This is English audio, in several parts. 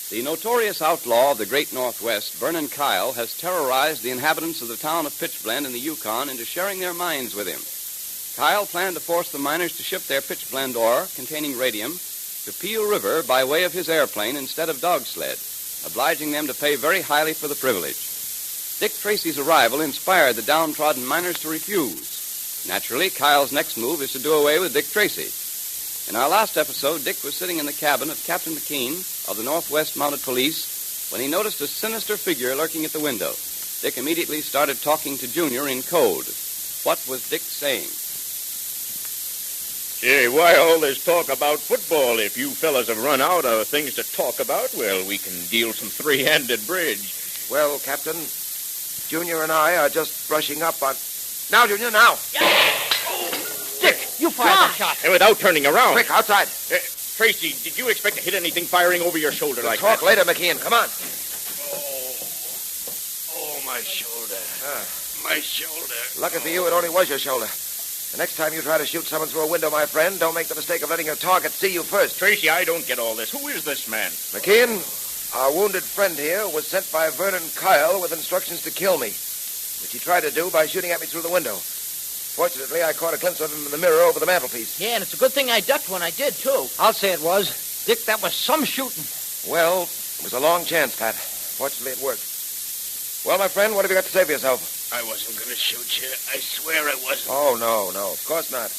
The notorious outlaw of the great Northwest, Vernon Kyle, has terrorized the inhabitants of the town of Pitchblend in the Yukon into sharing their mines with him. Kyle planned to force the miners to ship their pitchblende ore, containing radium, to Peel River by way of his airplane instead of dog sled, obliging them to pay very highly for the privilege. Dick Tracy's arrival inspired the downtrodden miners to refuse. Naturally, Kyle's next move is to do away with Dick Tracy. In our last episode, Dick was sitting in the cabin of Captain McKean of the Northwest Mounted Police when he noticed a sinister figure lurking at the window. Dick immediately started talking to Junior in code. What was Dick saying? Hey, why all this talk about football? If you fellas have run out of things to talk about, well, we can deal some three-handed bridge. Well, Captain, Junior and I are just brushing up on... Now, Junior, now! Dick, you fired that shot. And without turning around. Quick, outside. Tracy, did you expect to hit anything firing over your shoulder like Talk that? later, McKean. Come on. Oh, my shoulder. My shoulder. Lucky for you, it only was your shoulder. The next time you try to shoot someone through a window, my friend, don't make the mistake of letting your target see you first. Tracy, I don't get all this. Who is this man? McKean, our wounded friend here was sent by Vernon Kyle with instructions to kill me, which he tried to do by shooting at me through the window. Fortunately, I caught a glimpse of him in the mirror over the mantelpiece. Yeah, and it's a good thing I ducked when I did, too. I'll say it was. Dick, that was some shooting. Well, it was a long chance, Pat. Fortunately, it worked. Well, my friend, what have you got to say for yourself? I wasn't going to shoot you. I swear I wasn't. Oh, no, of course not.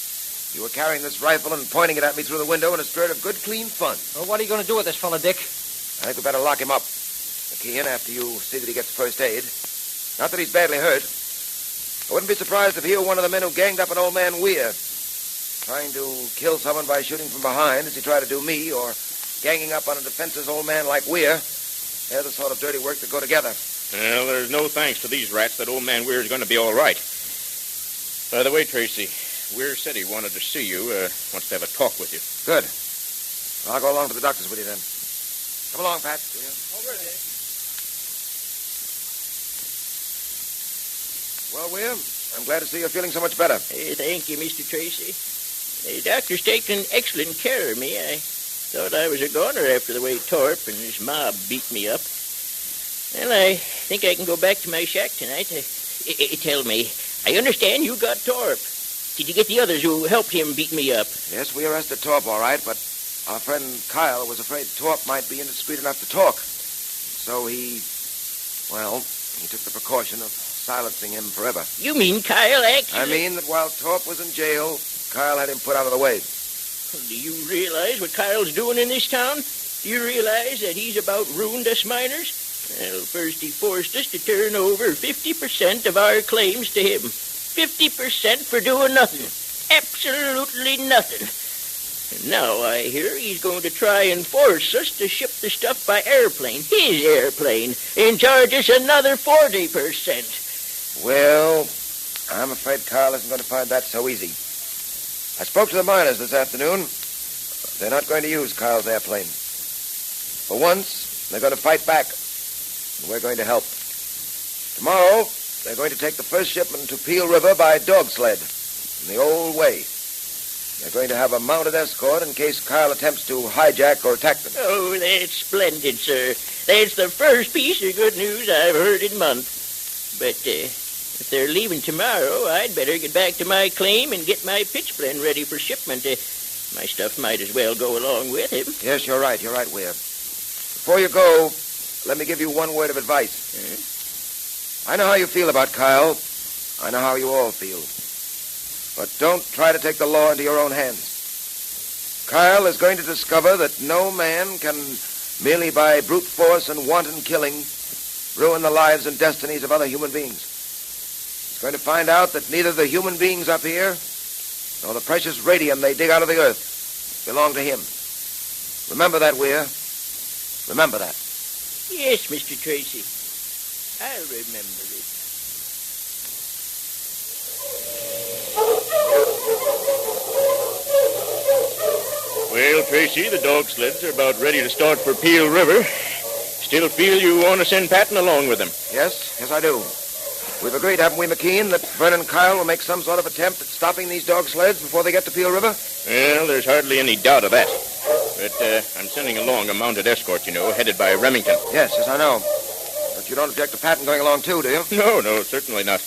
You were carrying this rifle and pointing it at me through the window in a spirit of good, clean fun. Well, what are you going to do with this fella, Dick? I think we better lock him up. McKean, after you see that he gets first aid. Not that he's badly hurt. I wouldn't be surprised if he were one of the men who ganged up on old man Weir, trying to kill someone by shooting from behind as he tried to do me, or ganging up on a defenseless old man like Weir. They're the sort of dirty work that go together. Well, there's no thanks to these rats that old man Weir is going to be all right. By the way, Tracy, Weir said he wanted to see you, wants to have a talk with you. Good. I'll go along to the doctor's with you then. Come along, Pat. Over there. Well, Weir, I'm glad to see you're feeling so much better. Thank you, Mr. Tracy. The doctor's taken excellent care of me. I thought I was a goner after the way Torp and his mob beat me up. Well, I think I can go back to my shack tonight. Tell me, I understand you got Torp. Did you get the others who helped him beat me up? Yes, we arrested Torp, all right, but our friend Kyle was afraid Torp might be indiscreet enough to talk. So he took the precaution of silencing him forever. You mean Kyle actually... I mean that while Torp was in jail, Kyle had him put out of the way. Do you realize what Kyle's doing in this town? Do you realize that he's about ruined us miners? Well, first he forced us to turn over 50% of our claims to him. 50% for doing nothing. Absolutely nothing. And now I hear he's going to try and force us to ship the stuff by airplane, his airplane, and charge us another 40%. Well, I'm afraid Kyle isn't going to find that so easy. I spoke to the miners this afternoon. They're not going to use Kyle's airplane. For once, they're going to fight back. And we're going to help. Tomorrow, they're going to take the first shipment to Peel River by dog sled, in the old way. They're going to have a mounted escort in case Kyle attempts to hijack or attack them. Oh, that's splendid, sir. That's the first piece of good news I've heard in months. But if they're leaving tomorrow, I'd better get back to my claim and get my pitchblende ready for shipment. My stuff might as well go along with him. Yes, you're right, Weir. Before you go, let me give you one word of advice. I know how you feel about Kyle. I know how you all feel. But don't try to take the law into your own hands. Kyle is going to discover that no man can, merely by brute force and wanton killing, ruin the lives and destinies of other human beings. He's going to find out that neither the human beings up here nor the precious radium they dig out of the earth belong to him. Remember that, Weir. Remember that. Yes, Mr. Tracy. I'll remember it. Well, Tracy, the dog sleds are about ready to start for Peel River. Still feel you want to send Patton along with them? Yes, I do. We've agreed, haven't we, McKean, that Vernon Kyle will make some sort of attempt at stopping these dog sleds before they get to Peel River? Well, there's hardly any doubt of that. But I'm sending along a mounted escort, headed by Remington. Yes, I know. But you don't object to Patton going along, too, do you? No, certainly not.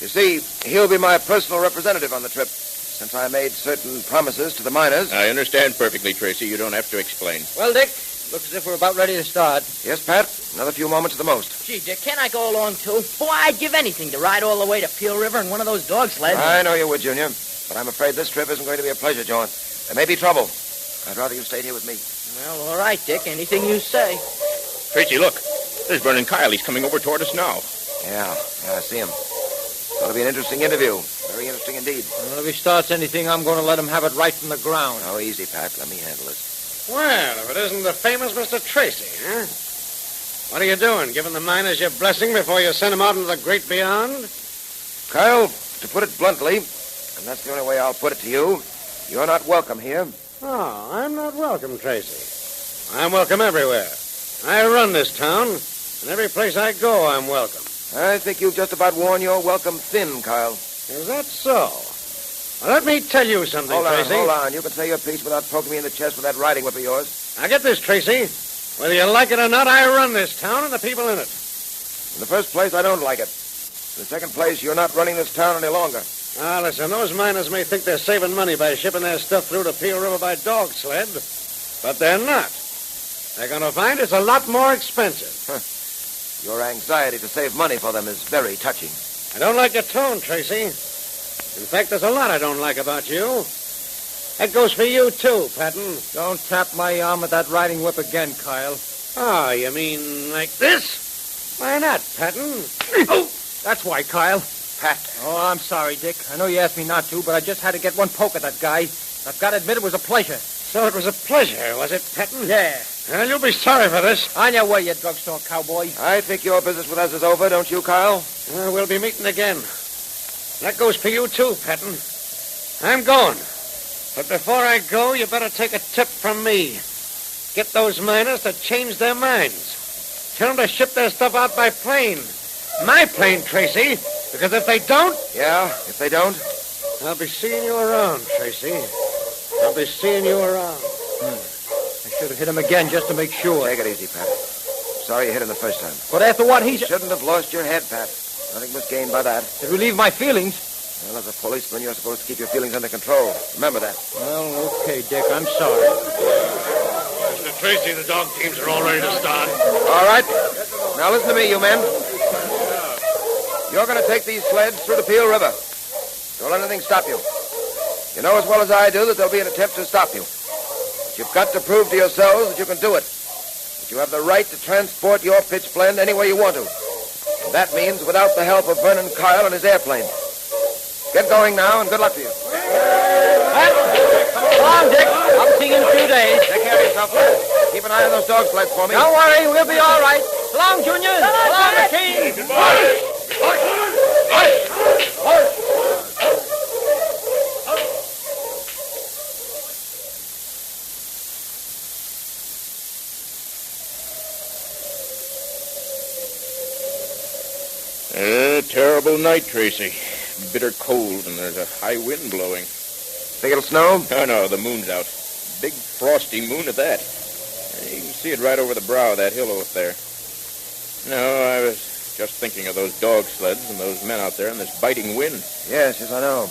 You see, he'll be my personal representative on the trip, since I made certain promises to the miners. I understand perfectly, Tracy. You don't have to explain. Well, Dick, looks as if we're about ready to start. Yes, Pat. Another few moments at the most. Gee, Dick, can't I go along, too? Boy, I'd give anything to ride all the way to Peel River in one of those dog sleds. I know you would, Junior. But I'm afraid this trip isn't going to be a pleasure jaunt. There may be trouble. I'd rather you stayed here with me. Well, all right, Dick. Anything you say. Tracy, look. There's Vernon Kyle. He's coming over toward us now. Yeah, I see him. It'll be an interesting interview. Very interesting indeed. Well, if he starts anything, I'm going to let him have it right from the ground. Oh, easy, Pat. Let me handle it. Well, if it isn't the famous Mr. Tracy, huh? What are you doing, giving the miners your blessing before you send them out into the great beyond? Kyle, to put it bluntly, and that's the only way I'll put it to you, you're not welcome here. Oh, I'm not welcome, Tracy. I'm welcome everywhere. I run this town, and every place I go, I'm welcome. I think you've just about worn your welcome thin, Kyle. Is that so? Well, let me tell you something, Tracy. Hold on. You can say your piece without poking me in the chest with that riding whip of yours. Now, get this, Tracy. Whether you like it or not, I run this town and the people in it. In the first place, I don't like it. In the second place, you're not running this town any longer. Now, listen, those miners may think they're saving money by shipping their stuff through to Peel River by dog sled, but they're not. They're going to find it's a lot more expensive. Your anxiety to save money for them is very touching. I don't like your tone, Tracy. In fact, there's a lot I don't like about you. That goes for you, too, Patton. Don't tap my arm with that riding whip again, Kyle. Oh, you mean like this? Why not, Patton? Oh, that's why, Kyle. Pat. Oh, I'm sorry, Dick. I know you asked me not to, but I just had to get one poke at that guy. I've got to admit it was a pleasure. So it was a pleasure, was it, Patton? Yeah. Well, you'll be sorry for this. On your way, you drugstore cowboy. I think your business with us is over, don't you, Kyle? We'll be meeting again. That goes for you, too, Patton. I'm going. But before I go, you better take a tip from me. Get those miners to change their minds. Tell them to ship their stuff out by plane. My plane, Tracy. Because if they don't... Yeah, if they don't? I'll be seeing you around, Tracy. I'll be seeing you around. I should have hit him again just to make sure. Take it easy, Pat. Sorry you hit him the first time. But after what he... Shouldn't have lost your head, Pat. Nothing was gained by that. It relieved my feelings. Well, as a policeman, you're supposed to keep your feelings under control. Remember that. Well, okay, Dick. I'm sorry. Mr. Tracy, the dog teams are all ready to start. All right. Now listen to me, you men. You're going to take these sleds through the Peel River. Don't let anything stop you. You know as well as I do that there'll be an attempt to stop you. But you've got to prove to yourselves that you can do it. That you have the right to transport your pitchblend any way you want to. And that means without the help of Vernon Kyle and his airplane. Get going now, and good luck to you. Come on, Dick. I'll see you in a few days. Take care of yourself, Pat. Keep an eye on those dog sleds for me. Don't worry. We'll be all right. So long, Junior. So long, McKean. Terrible night, Tracy. Bitter cold, and there's a high wind blowing. Think it'll snow? No, the moon's out. Big frosty moon at that. You can see it right over the brow of that hill over there. No, I was just thinking of those dog sleds and those men out there in this biting wind. Yes, I know.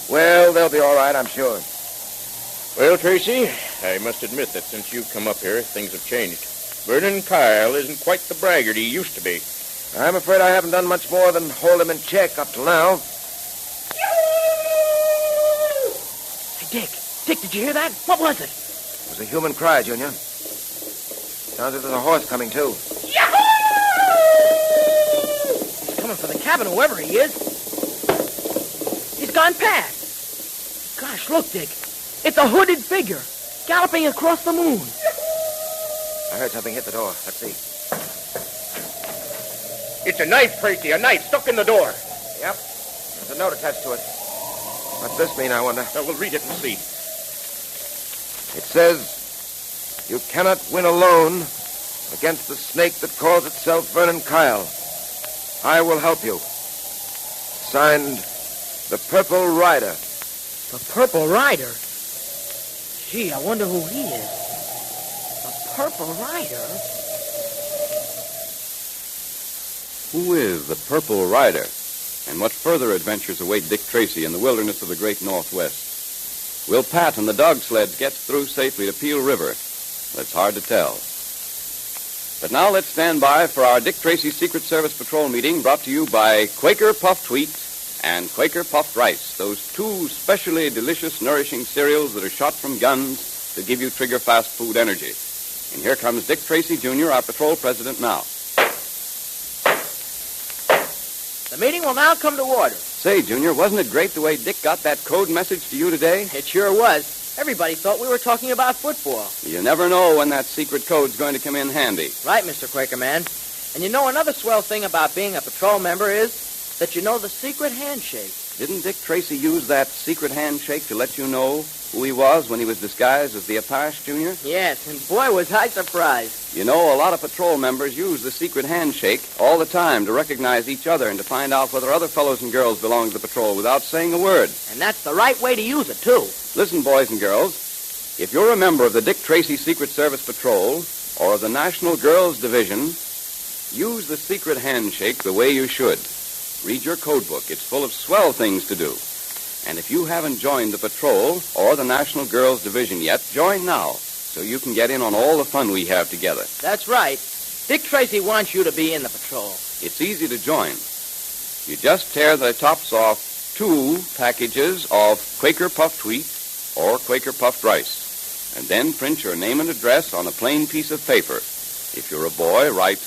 Well, they'll be all right, I'm sure. Well, Tracy, I must admit that since you've come up here, things have changed. Vernon Kyle isn't quite the braggart he used to be. I'm afraid I haven't done much more than hold him in check up till now. Hey, Dick, did you hear that? What was it? It was a human cry, Junior. Sounds as if there's a horse coming, too. He's coming for the cabin, whoever he is. He's gone past. Gosh, look, Dick. It's a hooded figure galloping across the moon. I heard something hit the door. Let's see. It's a knife, Tracy, a knife stuck in the door. Yep. There's a note attached to it. What's this mean, I wonder? We'll read it and see. It says, you cannot win alone against the snake that calls itself Vernon Kyle. I will help you. signed the Purple Rider. The Purple Rider? Gee, I wonder who he is. The Purple Rider? Who is the Purple Rider? And what further adventures await Dick Tracy in the wilderness of the great Northwest? Will Pat and the dog sleds get through safely to Peel River? That's hard to tell. But now let's stand by for our Dick Tracy Secret Service Patrol meeting, brought to you by Quaker Puffed Wheat and Quaker Puffed Rice, those two specially delicious, nourishing cereals that are shot from guns to give you trigger-fast food energy. And here comes Dick Tracy, Jr., our patrol president now. The meeting will now come to order. Say, Junior, wasn't it great the way Dick got that code message to you today? It sure was. Everybody thought we were talking about football. You never know when that secret code's going to come in handy. Right, Mr. Quakerman. And you know, another swell thing about being a patrol member is that you know the secret handshake. Didn't Dick Tracy use that secret handshake to let you know who he was when he was disguised as the Apache, Junior? Yes, and boy, was I surprised. You know, a lot of patrol members use the secret handshake all the time to recognize each other and to find out whether other fellows and girls belong to the patrol without saying a word. And that's the right way to use it, too. Listen, boys and girls, if you're a member of the Dick Tracy Secret Service Patrol or of the National Girls Division, use the secret handshake the way you should. Read your code book. It's full of swell things to do. And if you haven't joined the patrol or the National Girls Division yet, join now so you can get in on all the fun we have together. That's right. Dick Tracy wants you to be in the patrol. It's easy to join. You just tear the tops off 2 packages of Quaker Puffed Wheat or Quaker Puffed Rice, and then print your name and address on a plain piece of paper. If you're a boy, write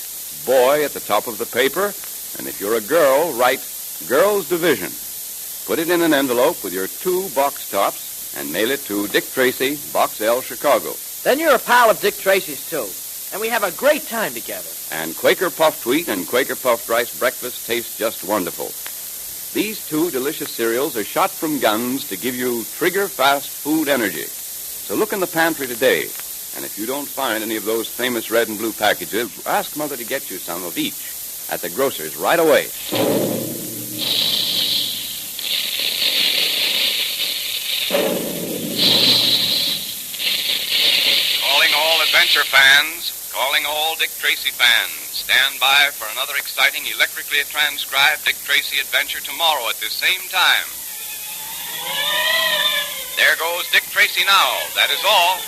boy at the top of the paper, and if you're a girl, write Girls Division. Put it in an envelope with your 2 box tops and mail it to Dick Tracy, Box L, Chicago. Then you're a pal of Dick Tracy's, too. And we have a great time together. And Quaker Puffed Wheat and Quaker Puffed Rice breakfast taste just wonderful. These 2 delicious cereals are shot from guns to give you trigger-fast food energy. So look in the pantry today, and if you don't find any of those famous red and blue packages, ask Mother to get you some of each at the grocer's right away. Calling all adventure fans, calling all Dick Tracy fans. Stand by for another exciting, electrically transcribed Dick Tracy adventure tomorrow at this same time. There goes Dick Tracy now. That is all.